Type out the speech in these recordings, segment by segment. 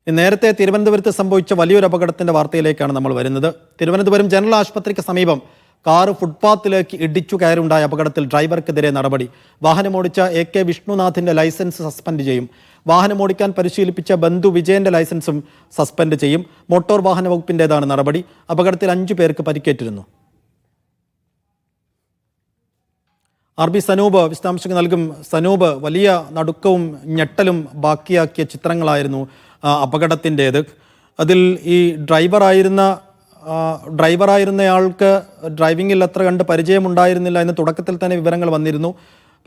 നേരത്തെ തിരുവനന്തപുരത്ത് സംഭവിച്ച വലിയൊരു അപകടത്തിന്റെ വാർത്തയിലേക്കാണ് നമ്മൾ വരുന്നത്. തിരുവനന്തപുരം ജനറൽ ആശുപത്രിക്ക് സമീപം കാർ ഫുട്പാത്തിലേക്ക് ഇടിച്ചു കയറുണ്ടായ അപകടത്തിൽ ഡ്രൈവർക്കെതിരെ നടപടി. വാഹനമോടിച്ച AK വിഷ്ണുനാഥിന്റെ ലൈസൻസ് സസ്പെൻഡ് ചെയ്യും. വാഹനമോടിക്കാൻ പരിശീലിപ്പിച്ച ബന്ധു വിജയന്റെ ലൈസൻസും സസ്പെൻഡ് ചെയ്യും. മോട്ടോർ വാഹന വകുപ്പിന്റേതാണ് നടപടി. അപകടത്തിൽ 5 പേർക്ക് പരിക്കേറ്റിരുന്നു. RB സനൂപ് വിശദാംശങ്ങൾ നൽകും. സനൂപ്, വലിയ നടുക്കവും ഞെട്ടലും ബാക്കിയാക്കിയ ചിത്രങ്ങളായിരുന്നു അപകടത്തിൻ്റേത്. അതിൽ ഈ ഡ്രൈവറായിരുന്നയാൾക്ക് ഡ്രൈവിങ്ങിൽ അത്ര കണ്ട് പരിചയമുണ്ടായിരുന്നില്ല എന്ന് തുടക്കത്തിൽ തന്നെ വിവരങ്ങൾ വന്നിരുന്നു.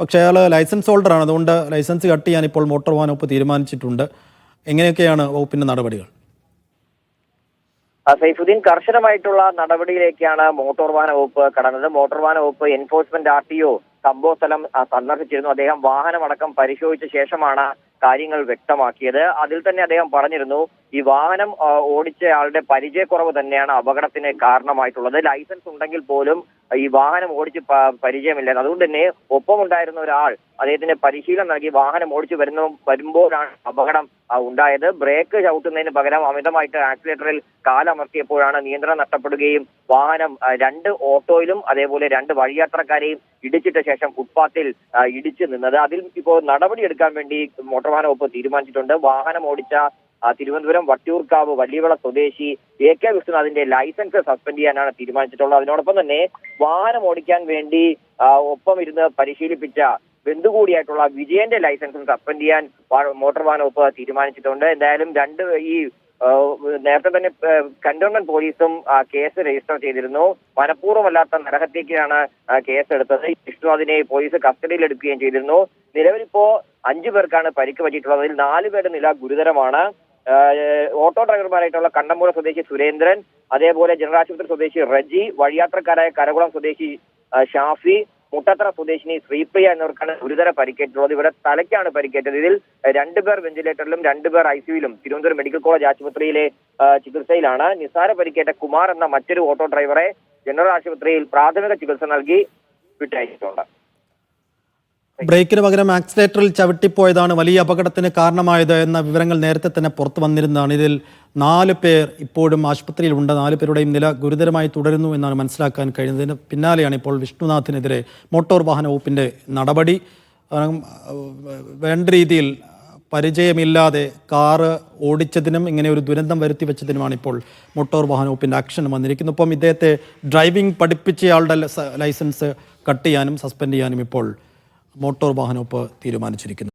പക്ഷേ അയാൾ ലൈസൻസ് ഹോൾഡറാണ്, അതുകൊണ്ട് ലൈസൻസ് കട്ട് ചെയ്യാൻ ഇപ്പോൾ മോട്ടോർ വാഹന വകുപ്പ് തീരുമാനിച്ചിട്ടുണ്ട്. എങ്ങനെയൊക്കെയാണ് വകുപ്പിൻ്റെ നടപടികൾ? സൈഫുദ്ദീൻ, കർശനമായിട്ടുള്ള നടപടിയിലേക്കാണ് മോട്ടോർ വാഹന വകുപ്പ് കടന്നത്. മോട്ടോർ വാഹന വകുപ്പ് എൻഫോഴ്സ്മെന്റ് RTO സംഭവ സ്ഥലം സന്ദർശിച്ചിരുന്നു. അദ്ദേഹം വാഹനമടക്കം പരിശോധിച്ച ശേഷമാണ് കാര്യങ്ങൾ വ്യക്തമാക്കിയത്. അതിൽ തന്നെ അദ്ദേഹം പറഞ്ഞിരുന്നു, ഈ വാഹനം ഓടിച്ചയാളുടെ പരിചയക്കുറവ് തന്നെയാണ് അപകടത്തിന് കാരണമായിട്ടുള്ളത്. ലൈസൻസ് ഉണ്ടെങ്കിൽ പോലും ഈ വാഹനം ഓടിച്ച് പരിചയമില്ല. അതുകൊണ്ട് തന്നെ ഒപ്പമുണ്ടായിരുന്ന ഒരാൾ അദ്ദേഹത്തിന് പരിശീലനം നൽകി വാഹനം ഓടിച്ചു വരുമ്പോഴാണ് അപകടം ഉണ്ടായത്. ബ്രേക്ക് ചവിട്ടുന്നതിന് പകരം അമിതമായിട്ട് ആക്സിലേറ്ററിൽ കാലമർത്തിയപ്പോഴാണ് നിയന്ത്രണം നഷ്ടപ്പെടുകയും വാഹനം 2 ഓട്ടോയിലും അതേപോലെ 2 വഴിയാത്രക്കാരെയും ഇടിച്ചിട്ട ശേഷം ഫുട്പാത്തിൽ ഇടിച്ചു നിന്നത്. അതിൽ ഇപ്പോൾ നടപടിയെടുക്കാൻ വേണ്ടി മോട്ടോർ വാഹന വകുപ്പ് തീരുമാനിച്ചിട്ടുണ്ട്. വാഹനം ഓടിച്ച തിരുവനന്തപുരം വട്ടിയൂർക്കാവ് വള്ളിവിള സ്വദേശി AK വിഷ്ണുനാഥിന്റെ ലൈസൻസ് സസ്പെൻഡ് ചെയ്യാനാണ് തീരുമാനിച്ചിട്ടുള്ളത്. അതിനോടൊപ്പം തന്നെ വാഹനം ഓടിക്കാൻ വേണ്ടി ഒപ്പം ഇരുന്ന് പരിശീലിപ്പിച്ച ബന്ധു കൂടിയായിട്ടുള്ള വിജയന്റെ ലൈസൻസും സസ്പെൻഡ് ചെയ്യാൻ മോട്ടോർ വാഹന വകുപ്പ് തീരുമാനിച്ചിട്ടുണ്ട്. എന്തായാലും നേരത്തെ തന്നെ കന്റോൺമെന്റ് പോലീസും കേസ് രജിസ്റ്റർ ചെയ്തിരുന്നു. മനഃപൂർവ്വമല്ലാത്ത നരഹത്യക്കാണ് കേസ് എടുത്തത്. വിഷ്ണുനാഥിനെ പോലീസ് കസ്റ്റഡിയിൽ എടുക്കുകയും ചെയ്തിരുന്നു. നിലവിലിപ്പോ 5 പേർക്കാണ് പരിക്ക് പറ്റിയിട്ടുള്ളത്. അതിൽ 4 പേരുടെ നില ഗുരുതരമാണ്. ഓട്ടോ ഡ്രൈവർമാരായിട്ടുള്ള കണ്ടമ്പൂർ സ്വദേശി സുരേന്ദ്രൻ, അതേപോലെ ജനറൽ ആശുപത്രി സ്വദേശി റജി, വഴിയാത്രക്കാരായ കരകുളം സ്വദേശി ഷാഫി, മുട്ടത്തറ സ്വദേശിനി ശ്രീപ്രിയ എന്നിവർക്കാണ് ഗുരുതര പരിക്കേറ്റുള്ളത്. ഇവിടെ തലയ്ക്കാണ് പരിക്കേറ്റത്. ഇതിൽ 2 പേർ വെന്റിലേറ്ററിലും 2 പേർ ICUവിലും തിരുവനന്തപുരം മെഡിക്കൽ കോളേജ് ആശുപത്രിയിലെ ചികിത്സയിലാണ്. നിസ്സാര പരിക്കേറ്റ കുമാർ എന്ന മറ്റൊരു ഓട്ടോ ഡ്രൈവറെ ജനറൽ ആശുപത്രിയിൽ പ്രാഥമിക ചികിത്സ നൽകി വിട്ടയച്ചിട്ടുണ്ട്. ബ്രേക്കിന് പകരം ആക്സിലേറ്ററിൽ ചവിട്ടിപ്പോയതാണ് വലിയ അപകടത്തിന് കാരണമായത് എന്ന വിവരങ്ങൾ നേരത്തെ തന്നെ പുറത്തു വന്നിരുന്നതാണ്. ഇതിൽ 4 പേർ ഇപ്പോഴും ആശുപത്രിയിലുണ്ട്. 4 പേരുടെയും നില ഗുരുതരമായി തുടരുന്നു എന്നാണ് മനസ്സിലാക്കാൻ കഴിയുന്നതിന് പിന്നാലെയാണ് ഇപ്പോൾ വിഷ്ണുനാഥിനെതിരെ മോട്ടോർ വാഹന വകുപ്പിൻ്റെ നടപടി. വേണ്ട രീതിയിൽ പരിചയമില്ലാതെ കാറ് ഓടിച്ചതിനും ഇങ്ങനെ ഒരു ദുരന്തം വരുത്തി വെച്ചതിനുമാണ് ഇപ്പോൾ മോട്ടോർ വാഹന വകുപ്പിൻ്റെ ആക്ഷൻ വന്നിരിക്കുന്നത്. ഒപ്പം ഇദ്ദേഹത്തെ ഡ്രൈവിംഗ് പഠിപ്പിച്ചയാളുടെ ലൈസൻസ് കട്ട് ചെയ്യാനും സസ്പെൻഡ് ചെയ്യാനും ഇപ്പോൾ മോട്ടോർ വാഹന വകുപ്പ് തീരുമാനിച്ചിരിക്കുന്നു.